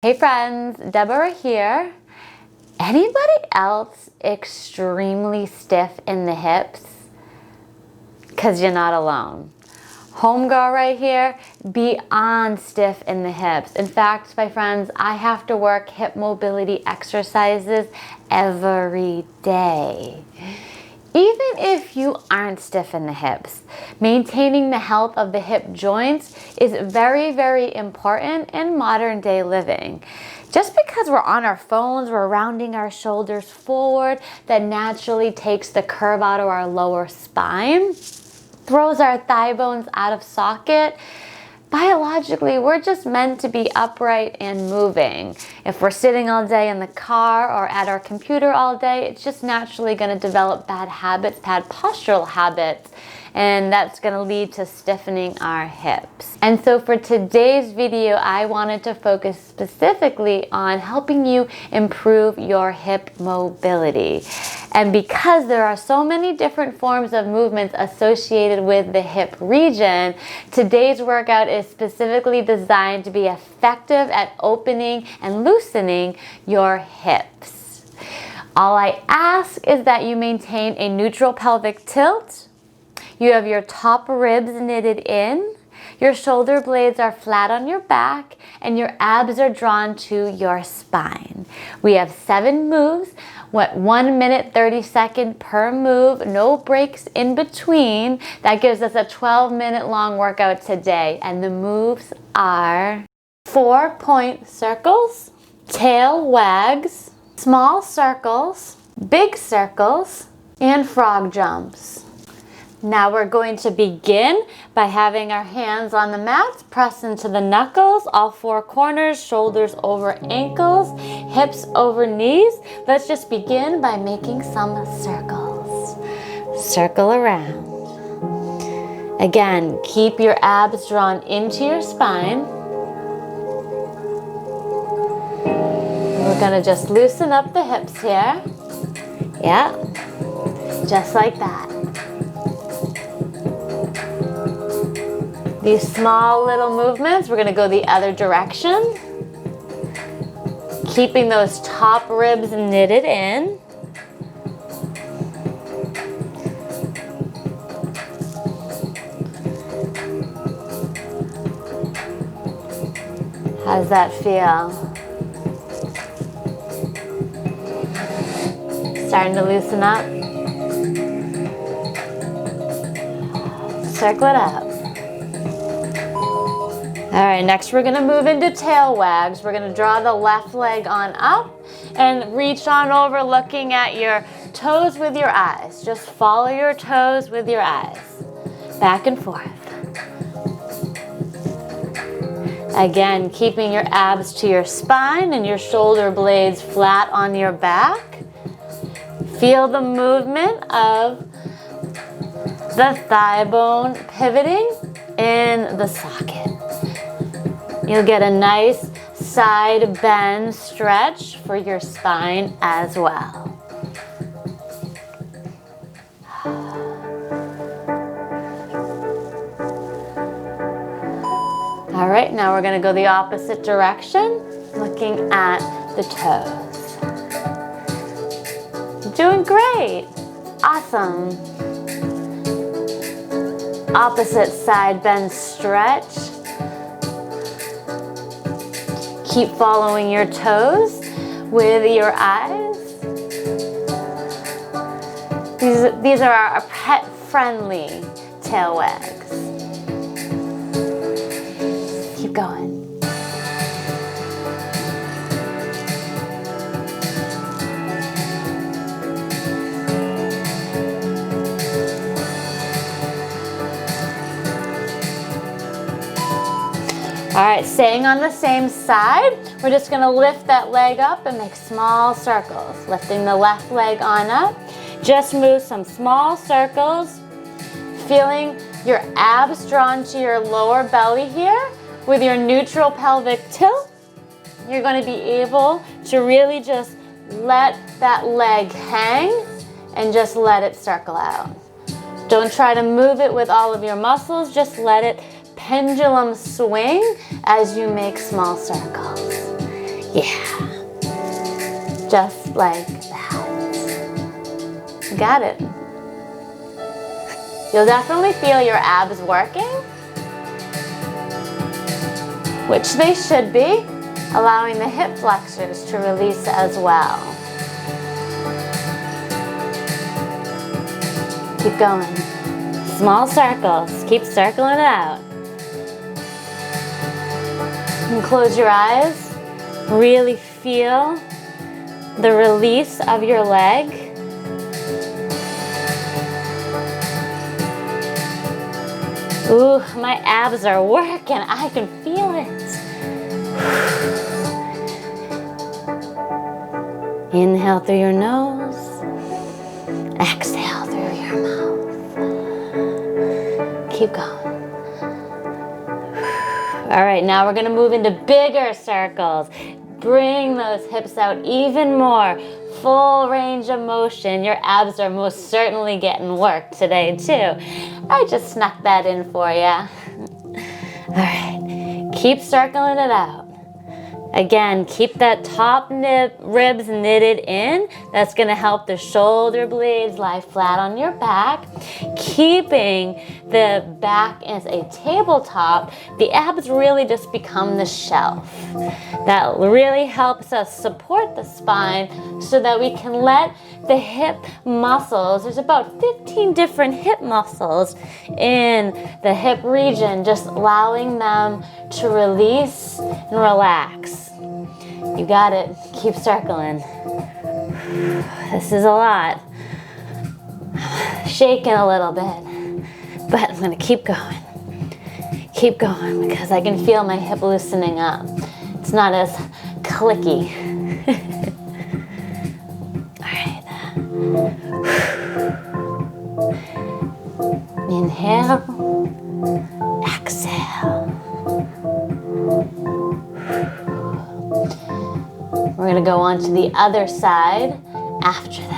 Hey friends, Deborah here. Anybody else extremely stiff in the hips? Because you're not alone. Homegirl right here, beyond stiff in the hips. In fact, my friends, I have to work hip mobility exercises every day. Even if you aren't stiff in the hips, maintaining the health of the hip joints is very, very important in modern day living. Just because we're on our phones, we're rounding our shoulders forward, that naturally takes the curve out of our lower spine, throws our thigh bones out of socket. Biologically, we're just meant to be upright and moving. If we're sitting all day in the car or at our computer all day, it's just naturally going to develop bad habits, bad postural habits, and that's going to lead to stiffening our hips. And so for today's video, I wanted to focus specifically on helping you improve your hip mobility. And because there are so many different forms of movements associated with the hip region, today's workout is specifically designed to be effective at opening and loosening your hips. All I ask is that you maintain a neutral pelvic tilt. You have your top ribs knitted in. Your shoulder blades are flat on your back and your abs are drawn to your spine. We have 7 moves. 1 minute 30 seconds per move, no breaks in between. That gives us a 12-minute long workout today. And the moves are 4-point circles, tail wags, small circles, big circles, and frog jumps. Now we're going to begin by having our hands on the mat, press into the knuckles, all 4 corners, shoulders over ankles, hips over knees. Let's just begin by making some circles. Circle around. Again, keep your abs drawn into your spine. We're going to just loosen up the hips here. Yeah, just like that. These small little movements, we're going to go the other direction. Keeping those top ribs knitted in. How does that feel? Starting to loosen up. Circle it up. All right, next we're gonna move into tail wags. We're gonna draw the left leg on up and reach on over looking at your toes with your eyes. Just follow your toes with your eyes. Back and forth. Again, keeping your abs to your spine and your shoulder blades flat on your back. Feel the movement of the thigh bone pivoting in the socket. You'll get a nice side bend stretch for your spine as well. All right, now we're going to go the opposite direction, looking at the toes. Doing great. Awesome. Opposite side bend stretch. Keep following your toes with your eyes. These are our pet-friendly tail wags. Keep going. All right, staying on the same side, we're just gonna lift that leg up and make small circles. Lifting the left leg on up. Just move some small circles. Feeling your abs drawn to your lower belly here with your neutral pelvic tilt. You're gonna be able to really just let that leg hang and just let it circle out. Don't try to move it with all of your muscles, just let it pendulum swing as you make small circles. Yeah. Just like that. Got it. You'll definitely feel your abs working, which they should be, allowing the hip flexors to release as well. Keep going. Small circles. Keep circling it out. And close your eyes. Really feel the release of your leg. Ooh, my abs are working. I can feel it. Inhale through your nose. Exhale through your mouth. Keep going. All right, now we're gonna move into bigger circles. Bring those hips out even more. Full range of motion. Your abs are most certainly getting work today too. I just snuck that in for you. All right, keep circling it out. Again, keep that top ribs knitted in. That's gonna help the shoulder blades lie flat on your back. Keeping the back as a tabletop, the abs really just become the shelf. That really helps us support the spine so that we can let the hip muscles, there's about 15 different hip muscles in the hip region, just allowing them to release and relax. You got it. Keep circling. This is a lot. Shaking a little bit, but I'm gonna keep going. Keep going because I can feel my hip loosening up. It's not as clicky. All right. Inhale, exhale. We're gonna go on to the other side after this.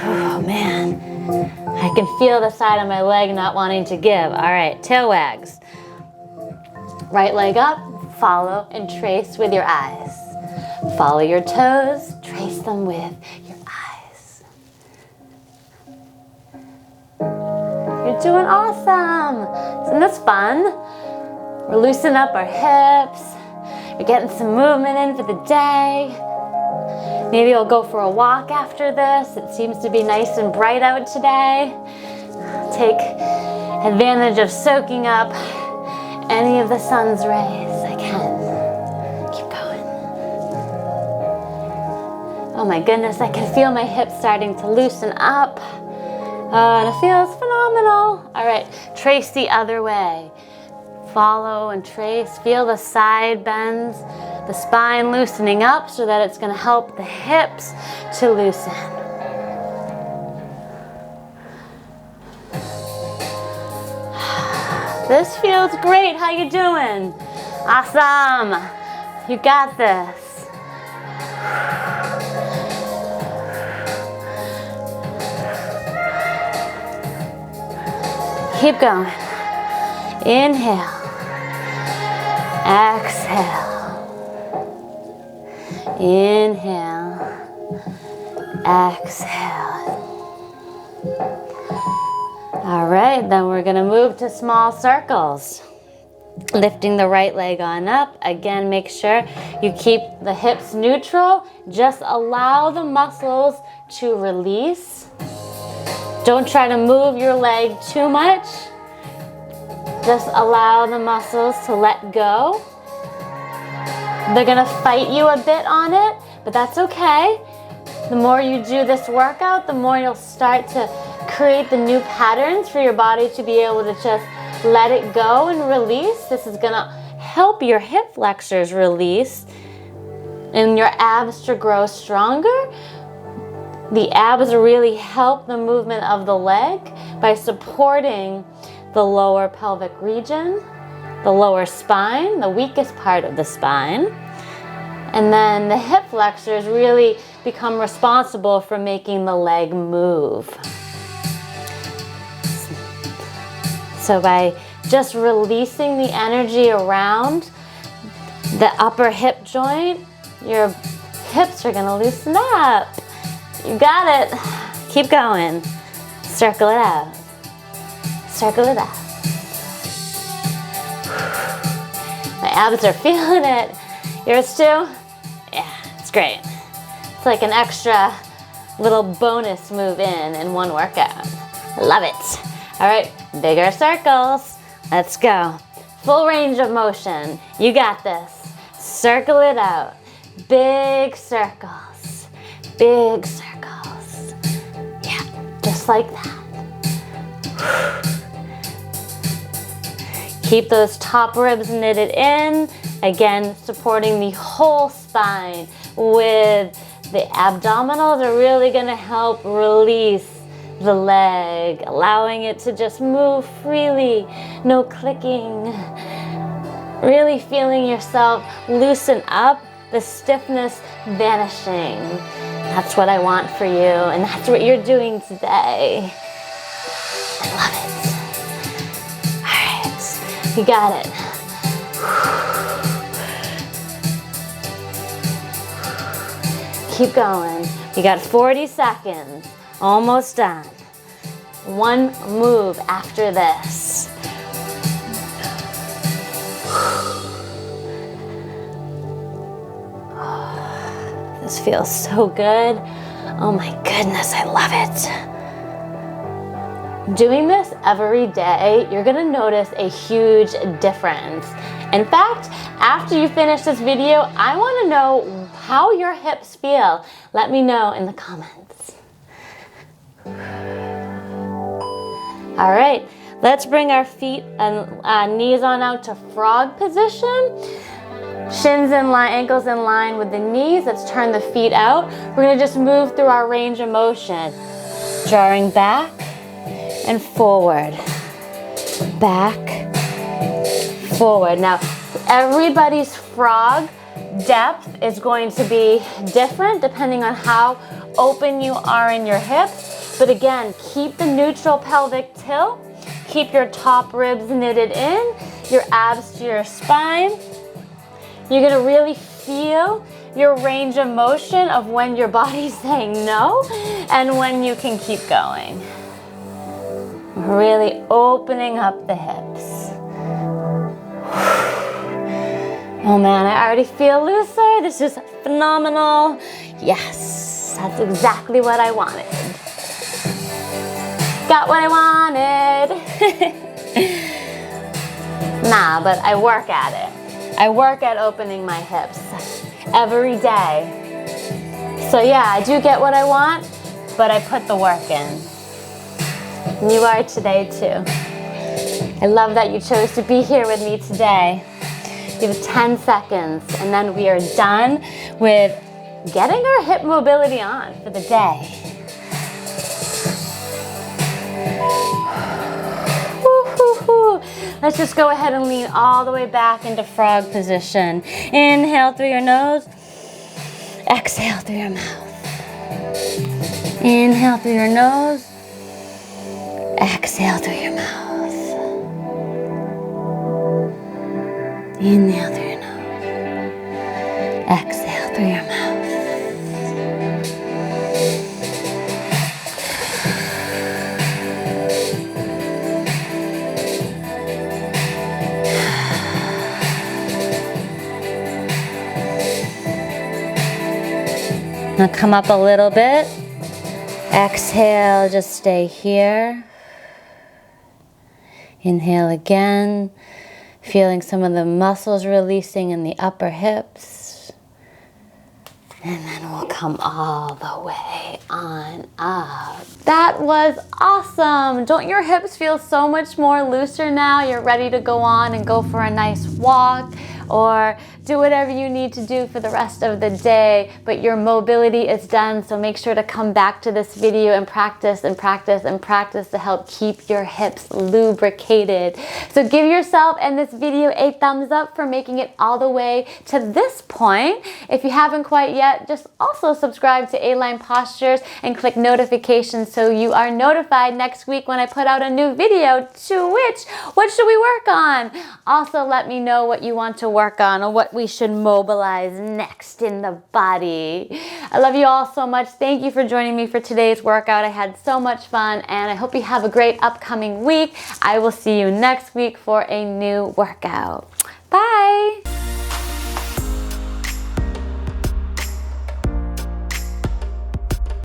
Oh man, I can feel the side of my leg not wanting to give. All right, tail wags. Right leg up, follow and trace with your eyes. Follow your toes, trace them with your eyes. You're doing awesome. Isn't this fun? We're loosening up our hips. We're getting some movement in for the day. Maybe you'll go for a walk after this. It seems to be nice and bright out today. Take advantage of soaking up any of the sun's rays I can. Keep going. Oh my goodness, I can feel my hips starting to loosen up. And it feels phenomenal. All right, trace the other way. Follow and trace. Feel the side bends, the spine loosening up so that it's going to help the hips to loosen. This feels great. How you doing? Awesome. You got this. Keep going. Inhale. Exhale. Inhale. Exhale. All right, then we're going to move to small circles. Lifting the right leg on up. Again, make sure you keep the hips neutral. Just allow the muscles to release. Don't try to move your leg too much. Just allow the muscles to let go. They're gonna fight you a bit on it, but that's okay. The more you do this workout, the more you'll start to create the new patterns for your body to be able to just let it go and release. This is gonna help your hip flexors release and your abs to grow stronger. The abs really help the movement of the leg by supporting the lower pelvic region, the lower spine, the weakest part of the spine. And then the hip flexors really become responsible for making the leg move. So by just releasing the energy around the upper hip joint, your hips are gonna loosen up. You got it. Keep going. Circle it out. Circle it out. My abs are feeling it. Yours too? Yeah, it's great. It's like an extra little bonus move in one workout. Love it. All right, bigger circles. Let's go. Full range of motion. You got this. Circle it out. Big circles. Big circles. Yeah, just like that. Keep those top ribs knitted in. Again, supporting the whole spine with the abdominals are really gonna help release the leg, allowing it to just move freely, no clicking. Really feeling yourself loosen up, the stiffness vanishing. That's what I want for you, and that's what you're doing today. I love it. All right, you got it. Keep going. You got 40 seconds. Almost done. One move after this. This feels so good. Oh my goodness, I love it. Doing this every day, you're gonna notice a huge difference. In fact, after you finish this video, I wanna know how your hips feel. Let me know in the comments. All right, let's bring our feet and knees on out to frog position. Shins in line, ankles in line with the knees. Let's turn the feet out. We're gonna just move through our range of motion. Drawing back and forward. Back, forward. Now, everybody's frog depth is going to be different depending on how open you are in your hips. But again, keep the neutral pelvic tilt. Keep your top ribs knitted in, your abs to your spine. You're gonna really feel your range of motion of when your body's saying no and when you can keep going. Really opening up the hips. Oh man, I already feel looser. This is phenomenal. Yes, that's exactly what I wanted. Got what I wanted. Nah, but I work at it. I work at opening my hips every day. So yeah, I do get what I want, but I put the work in. And you are today too. I love that you chose to be here with me today. You have 10 seconds and then we are done with getting our hip mobility on for the day. Let's just go ahead and lean all the way back into frog position. Inhale through your nose. Exhale through your mouth. Inhale through your nose. Exhale through your mouth. Inhale through your nose. Exhale through your mouth. Now come up a little bit. Exhale, just stay here. Inhale again, feeling some of the muscles releasing in the upper hips. And then we'll come all the way on up. That was awesome. Don't your hips feel so much more looser now? You're ready to go on and go for a nice walk or do whatever you need to do for the rest of the day, but your mobility is done. So make sure to come back to this video and practice and practice and practice to help keep your hips lubricated. So give yourself and this video a thumbs up for making it all the way to this point. If you haven't quite yet, just also subscribe to Aline Postures and click notifications so you are notified next week when I put out a new video. To which, what should we work on? Also let me know what you want to work on or what we should mobilize next in the body. I love you all so much. Thank you for joining me for today's workout. I had so much fun and I hope you have a great upcoming week. I will see you next week for a new workout.